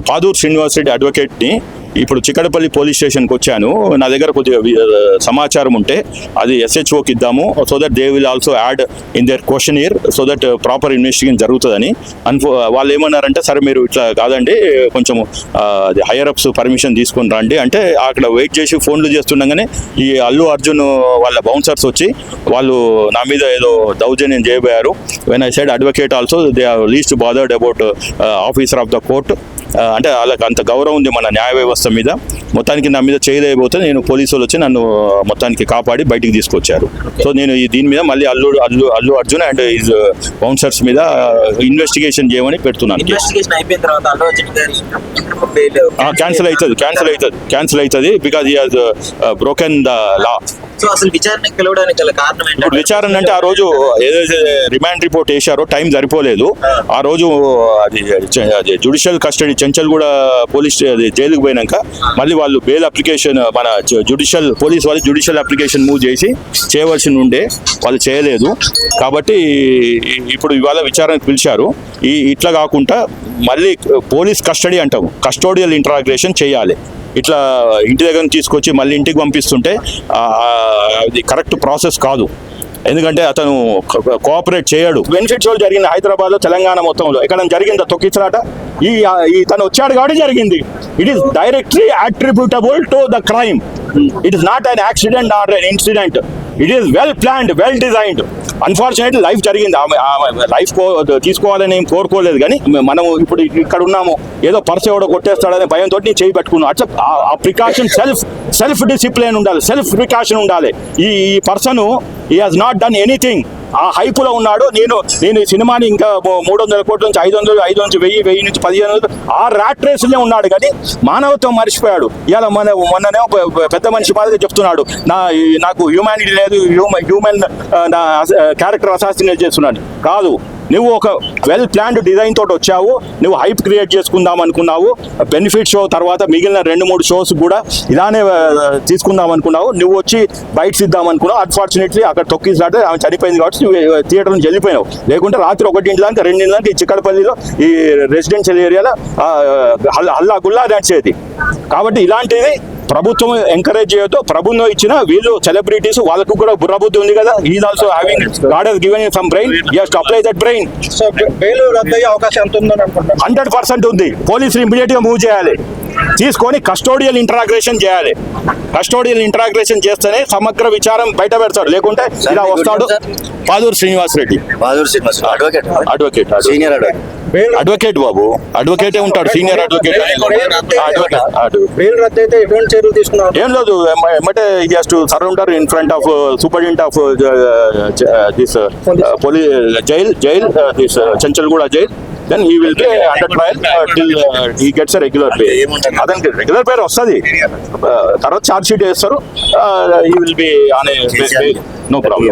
పాదూర్ శ్రీనివాస్ రెడ్డి అడ్వకేట్ని ఇప్పుడు చిక్కడపల్లి పోలీస్ స్టేషన్కి వచ్చాను. నా దగ్గర కొద్దిగా సమాచారం ఉంటే అది SHOకి ఇద్దాము, so that they will also add in there questionnaire, so that proper investigation జరుగుతుందని. వాళ్ళు ఏమన్నారంటే, సరే మీరు ఇట్లా కాదండి, కొంచెం హైయర్ అప్స్ పర్మిషన్ తీసుకొని రండి అంటే, అక్కడ వెయిట్ చేసి ఫోన్లు చేస్తుండగానే ఈ అల్లు అర్జున్ వాళ్ళ బౌన్సర్స్ వచ్చి వాళ్ళు నా మీద ఏదో దౌర్జన్యం చేయబోయారు. When I side advocate also they are least bothered about officer of the court. అంటే వాళ్ళకి అంత గౌరవం ఉంది మన న్యాయ వ్యవస్థ మీద. మొత్తానికి నా మీద చేయలేకపోతే నేను పోలీసు వాళ్ళు వచ్చి నన్ను మొత్తానికి కాపాడి బయటికి తీసుకొచ్చారు. సో నేను దీని మీద మళ్ళీ Allu Arjun and is bouncers మీద ఇన్వెస్టిగేషన్ చేయమని పెడుతున్నాను. క్యాన్సిల్ అవుతుంది because he has broken the law. ఇప్పుడు విచారణ అంటే ఆ రోజు ఏదైతే రిమాండ్ రిపోర్ట్ వేశారో టైం సరిపోలేదు. ఆ రోజు అది జుడిషియల్ కస్టడీ చెంచల్ కూడా పోలీస్ జైలుకి పోయినాక మళ్ళీ వాళ్ళు బెయిల్ అప్లికేషన్ మన పోలీస్ వాళ్ళు జుడిషియల్ అప్లికేషన్ మూవ్ చేసి చేయవలసి ఉండే, వాళ్ళు చేయలేదు. కాబట్టి ఇప్పుడు ఇవాళ విచారణకు పిలిచారు. ఇట్లా కాకుండా మళ్ళీ పోలీస్ కస్టడీ అంటాము, కస్టోడియల్ ఇంటరాగ్రేషన్ చేయాలి. ఇట్లా ఇంటి దగ్గర తీసుకొచ్చి మళ్ళీ ఇంటికి పంపిస్తుంటే అది కరెక్ట్ ప్రాసెస్ కాదు. ఎందుకంటే అతను కోఆపరేట్ చేయడు. బెనిఫిట్ షో జరిగింది హైదరాబాద్లో, తెలంగాణ మొత్తంలో. ఎక్కడ జరిగిందా తొక్కిసలాట? తను వచ్చాడు కాబట్టి జరిగింది. It is directly attributable to the crime. It is not an accident or an incident. It is well planned, well designed. Unfortunately life జరిగింది. లైఫ్ తీసుకోవాలని ఏం కోరుకోలేదు, కానీ మనం ఇప్పుడు ఇక్కడ ఉన్నాము, ఏదో పర్స్ ఎవడో కొట్టేస్తాడనే భయంతో నేను చేయి పెట్టుకున్నాను. అట్లా ఆ ప్రికాషన్ సెల్ఫ్ డిసిప్లిన్ ఉండాలి, సెల్ఫ్ ప్రికాషన్ ఉండాలి. ఈ person he has not done anything. ఆ హైపులో ఉన్నాడు. నేను ఈ సినిమాని ఇంకా 300 కోట్ల నుంచి 500 నుంచి 1000 నుంచి 1500 ఆ ర్యాట్ రేసులే ఉన్నాడు, కానీ మానవత్వం మర్చిపోయాడు. ఇలా మొన్ననే పెద్ద మనిషి మాదిరిగా చెప్తున్నాడు, నాకు హ్యూమానిటీ లేదు, హ్యూమన్ క్యారెక్టర్ అసాసినేట్ చేస్తున్నాడు. కాదు, నువ్వు ఒక వెల్ ప్లాన్డ్ డిజైన్ తోటి వచ్చావు. నువ్వు హైప్ క్రియేట్ చేసుకుందాం అనుకున్నావు. బెనిఫిట్ షో తర్వాత మిగిలిన 2-3 షోస్ కూడా ఇలానే తీసుకుందాం అనుకున్నావు. నువ్వు వచ్చి బైట్స్ ఇద్దాం అనుకున్నావు. అన్ఫార్చునేట్లీ అక్కడ తొక్కిసలాట ఆమె చనిపోయింది కాబట్టి థియేటర్ నుంచి వెళ్ళిపోయావు. లేకుంటే రాత్రి 1 దాకా 2 దాకా ఈ చిక్కడపల్లిలో ఈ రెసిడెన్షియల్ ఏరియాలో హల్లా గుల్లా నడిచేది. కాబట్టి ఇలాంటిది ప్రభుత్వం ఎంకరేజ్ చేయొద్దు. ప్రభుత్వం ఇచ్చిన వీళ్ళు సెలబ్రిటీస్, వాళ్ళకు కూడా బుర్రబుద్ధి ఉంది కదా. Is also having God has given some brain, he has to apply that brain. So bail రద్దు అయ్యే అవకాశం ఎంత ఉందని అనుకుంటున్నాను? 100% ఉంది. పోలీసులు ఇమీడియట్ గా మూవ్ చేయాలి, తీసుకొని కస్టోడియల్ ఇంటరాగ్రేషన్ చేయాలి. కస్టోడియల్ ఇంటరాగ్రేషన్ చేస్తేనే సమగ్ర విచారం బయట పెడతాడు. లేకుంటే ఇలా వస్తాడు. పాదూర్ శ్రీనివాస్ రెడ్డి అడ్వకేట్ బాబు, అడ్వకేటే ఉంటాడు, సీనియర్ అడ్వకేట్. బెయిల్ రద్దు అయితే ఎటువంటి చర్యలు తీసుకున్నారు? ఏం లేదు, ఎమ్మటే he has to surrender in front of superintendent of this jail, this Chanchalgooda jail. Then he will be under trial till he gets a regular bail. అతనికి రెగ్యులర్ బెయిల్ వస్తుంది, తర్వాత ఛార్జ్ షీట్ వేస్తారు. He will be on a bail, no problem.